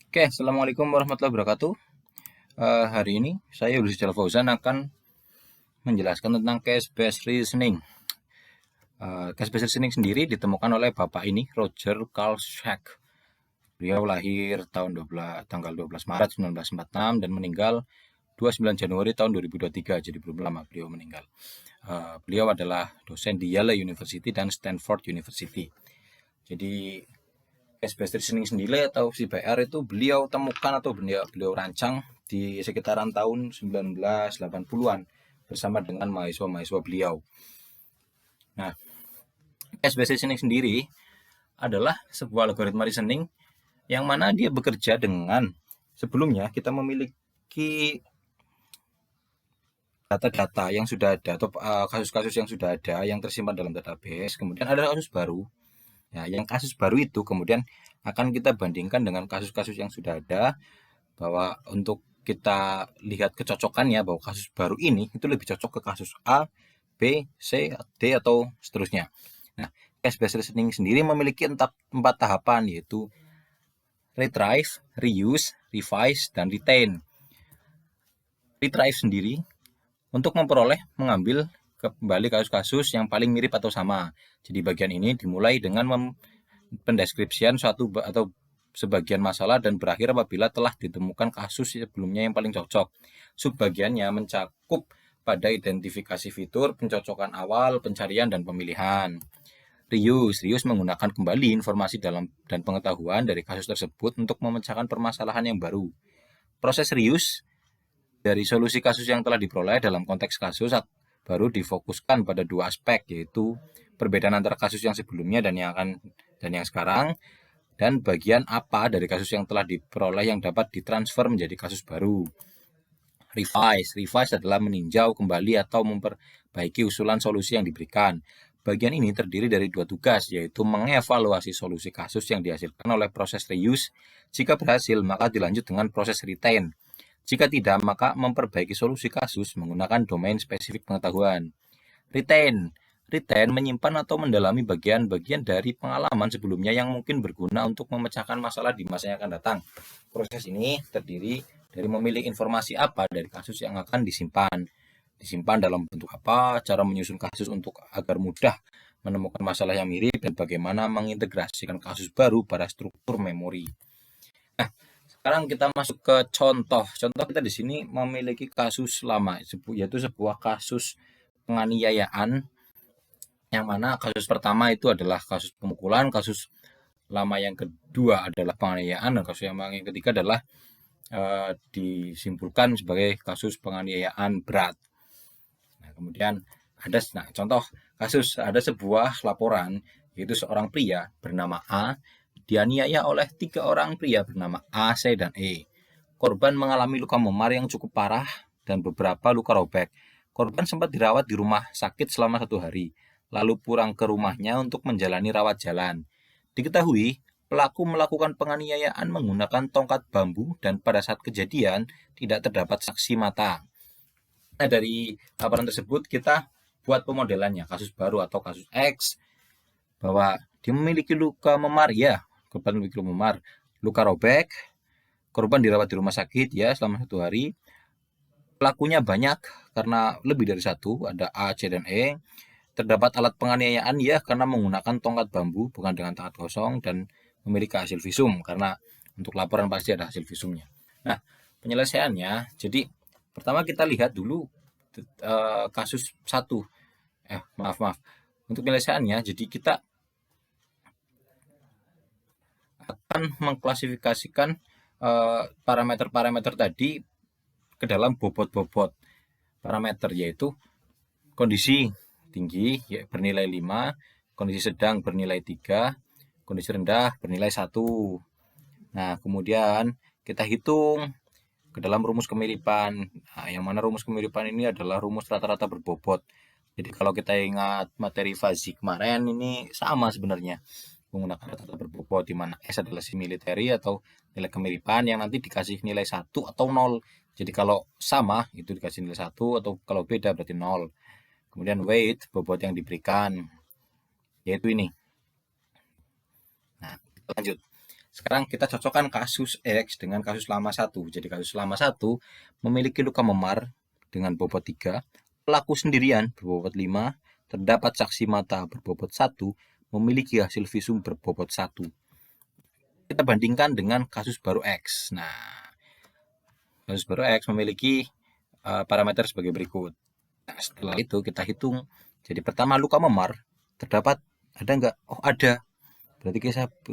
Oke, Assalamualaikum warahmatullahi wabarakatuh. Hari ini saya Yudhis Fauzan akan menjelaskan tentang case-based reasoning. Case-based reasoning sendiri ditemukan oleh Bapak ini, Roger Carl Schack. Beliau lahir tanggal 12 Maret 1946 dan meninggal 29 Januari tahun 2023, jadi belum lama beliau meninggal. Beliau adalah dosen di Yale University dan Stanford University. Jadi case-based reasoning sendiri atau CBR itu beliau temukan atau beliau rancang di sekitaran tahun 1980-an bersama dengan mahasiswa-mahasiswa beliau. Nah, case-based reasoning sendiri adalah sebuah algoritma reasoning yang mana dia bekerja dengan sebelumnya kita memiliki data-data yang sudah ada atau kasus-kasus yang sudah ada yang tersimpan dalam database, kemudian ada kasus baru. Nah, yang kasus baru itu kemudian akan kita bandingkan dengan kasus-kasus yang sudah ada, bahwa untuk kita lihat kecocokannya bahwa kasus baru ini itu lebih cocok ke kasus A, B, C, D atau seterusnya. Nah, case-based reasoning sendiri memiliki empat tahapan, yaitu retrieve, reuse, revise, dan retain. Retrieve sendiri untuk mengambil kembali kasus-kasus yang paling mirip atau sama. Jadi bagian ini dimulai dengan pendeskripsian suatu atau sebagian masalah dan berakhir apabila telah ditemukan kasus sebelumnya yang paling cocok. Subbagiannya mencakup pada identifikasi fitur, pencocokan awal, pencarian, dan pemilihan. Reuse menggunakan kembali informasi dan pengetahuan dari kasus tersebut untuk memecahkan permasalahan yang baru. Proses reuse dari solusi kasus yang telah diperoleh dalam konteks kasus baru difokuskan pada dua aspek, yaitu perbedaan antara kasus yang sebelumnya dan yang sekarang, dan bagian apa dari kasus yang telah diperoleh yang dapat ditransfer menjadi kasus baru. Revise adalah meninjau kembali atau memperbaiki usulan solusi yang diberikan. Bagian ini terdiri dari dua tugas, yaitu mengevaluasi solusi kasus yang dihasilkan oleh proses reuse. Jika berhasil, maka dilanjut dengan proses retain. Jika tidak, maka memperbaiki solusi kasus menggunakan domain spesifik pengetahuan. Retain menyimpan atau mendalami bagian-bagian dari pengalaman sebelumnya yang mungkin berguna untuk memecahkan masalah di masa yang akan datang. Proses ini terdiri dari memilih informasi apa dari kasus yang akan disimpan dalam bentuk apa, cara menyusun kasus agar mudah menemukan masalah yang mirip, dan bagaimana mengintegrasikan kasus baru pada struktur memori. Nah, sekarang kita masuk ke contoh. Contoh kita di sini memiliki kasus lama, yaitu sebuah kasus penganiayaan, yang mana kasus pertama itu adalah kasus pemukulan, kasus lama yang kedua adalah penganiayaan, dan kasus yang ketiga adalah disimpulkan sebagai kasus penganiayaan berat. Nah, kemudian contoh kasus, ada sebuah laporan, yaitu seorang pria bernama A dianiaya oleh 3 orang pria bernama A, C, dan E. Korban mengalami luka memar yang cukup parah dan beberapa luka robek. Korban sempat dirawat di rumah sakit selama 1 hari, lalu pulang ke rumahnya untuk menjalani rawat jalan. Diketahui, pelaku melakukan penganiayaan menggunakan tongkat bambu dan pada saat kejadian tidak terdapat saksi mata. Nah, dari laporan tersebut kita buat pemodelannya, kasus baru atau kasus X, bahwa dia memiliki luka memar, ya, korban memiliki luka memar, luka robek, korban dirawat di rumah sakit ya selama 1 hari, pelakunya banyak karena lebih dari satu, ada A, C, dan E. Terdapat alat penganiayaan ya karena menggunakan tongkat bambu bukan dengan tangan kosong, dan memiliki hasil visum karena untuk laporan pasti ada hasil visumnya. Nah, penyelesaiannya, jadi pertama kita lihat dulu kasus satu. Maaf. Untuk penyelesaiannya, jadi kita akan mengklasifikasikan parameter-parameter tadi ke dalam bobot-bobot parameter, yaitu kondisi tinggi bernilai 5, kondisi sedang bernilai 3, kondisi rendah bernilai 1. Nah, kemudian kita hitung ke dalam rumus kemiripan. Nah, yang mana rumus kemiripan ini adalah rumus rata-rata berbobot. Jadi kalau kita ingat materi fuzzy kemarin, ini sama sebenarnya, menggunakan rata-rata berbobot, di mana S adalah similarity atau nilai kemiripan yang nanti dikasih nilai 1 atau 0. Jadi kalau sama itu dikasih nilai 1, atau kalau beda berarti 0. Kemudian weight, bobot yang diberikan, yaitu ini. Nah, kita lanjut. Sekarang kita cocokkan kasus X dengan kasus lama 1. Jadi kasus lama 1 memiliki luka memar dengan bobot 3, pelaku sendirian berbobot 5, terdapat saksi mata berbobot 1, memiliki hasil visum berbobot 1. Kita bandingkan dengan kasus baru X. Nah, kasus baru X memiliki parameter sebagai berikut. Nah, setelah itu kita hitung. Jadi pertama luka memar terdapat ada nggak? Oh ada. Berarti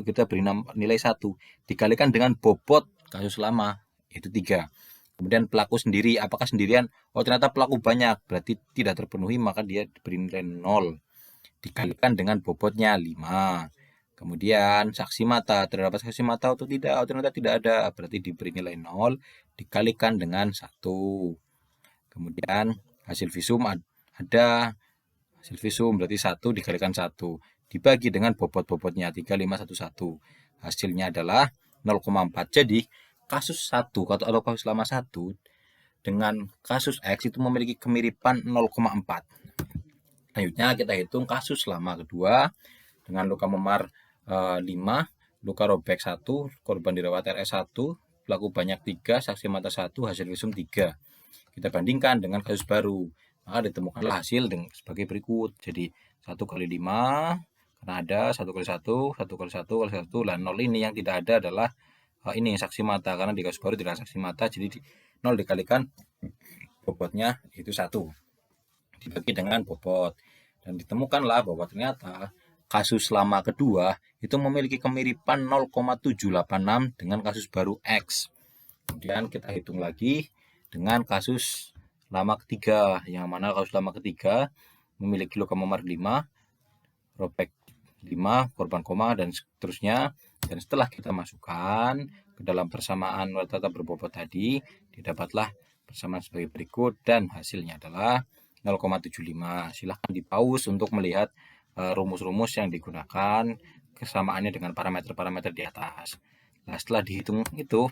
kita beri nilai 1 dikalikan dengan bobot kasus lama itu 3. Kemudian pelaku sendiri, apakah sendirian? Oh ternyata pelaku banyak, berarti tidak terpenuhi, maka dia diberi nilai 0 dikalikan dengan bobotnya 5. Kemudian saksi mata, terdapat saksi mata atau tidak? Oh ternyata tidak ada, berarti diberi nilai 0 dikalikan dengan 1. Kemudian hasil visum ada, hasil visum berarti 1 dikalikan 1 dibagi dengan bobot-bobotnya 3511. Hasilnya adalah 0,4. Jadi kasus 1 atau kasus lama 1 dengan kasus X itu memiliki kemiripan 0,4. Selanjutnya kita hitung kasus lama kedua dengan luka memar 5, luka robek 1, korban dirawat RS 1, pelaku banyak 3, saksi mata 1, hasil visum 3. Kita bandingkan dengan kasus baru, maka ditemukanlah hasil sebagai berikut. Jadi 1 kali 5 karena ada 1 kali 1, 1 kali 1 kali 1, lah 0 ini yang tidak ada adalah ini saksi mata, karena di kasus baru tidak saksi mata, jadi 0 dikalikan bobotnya itu 1 dibagi dengan bobot, dan ditemukanlah bahwa ternyata kasus lama kedua itu memiliki kemiripan 0,786 dengan kasus baru X. Kemudian kita hitung lagi dengan kasus lama ketiga, yang mana kasus lama ketiga memiliki luka memar 5, robek 5, korban koma, dan seterusnya. Dan setelah kita masukkan ke dalam persamaan rata-rata berbobot tadi, didapatlah persamaan sebagai berikut, dan hasilnya adalah 0,75. Silahkan dipause untuk melihat rumus-rumus yang digunakan, kesamaannya dengan parameter-parameter di atas. Nah, setelah dihitung itu,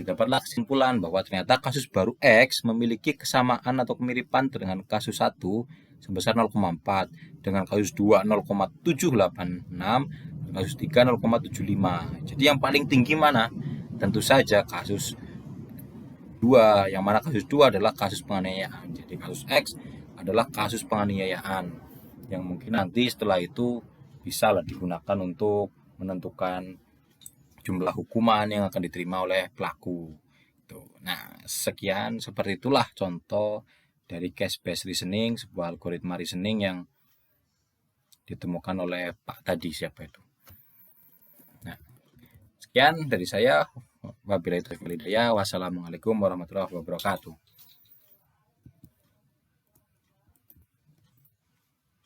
didapatlah kesimpulan bahwa ternyata kasus baru X memiliki kesamaan atau kemiripan dengan kasus 1 sebesar 0,4, dengan kasus 2 0,786, kasus 3 0,75. Jadi yang paling tinggi mana? Tentu saja kasus 2, yang mana kasus 2 adalah kasus penganiayaan. Jadi kasus X adalah kasus penganiayaan yang mungkin nanti setelah itu bisa digunakan untuk menentukan jumlah hukuman yang akan diterima oleh pelaku. Nah, sekian, seperti itulah contoh dari case based reasoning, sebuah algoritma reasoning yang ditemukan oleh Pak tadi, siapa itu. Nah, sekian dari saya. Wabillahi taufiq wal hidayah. Wassalamualaikum warahmatullahi wabarakatuh.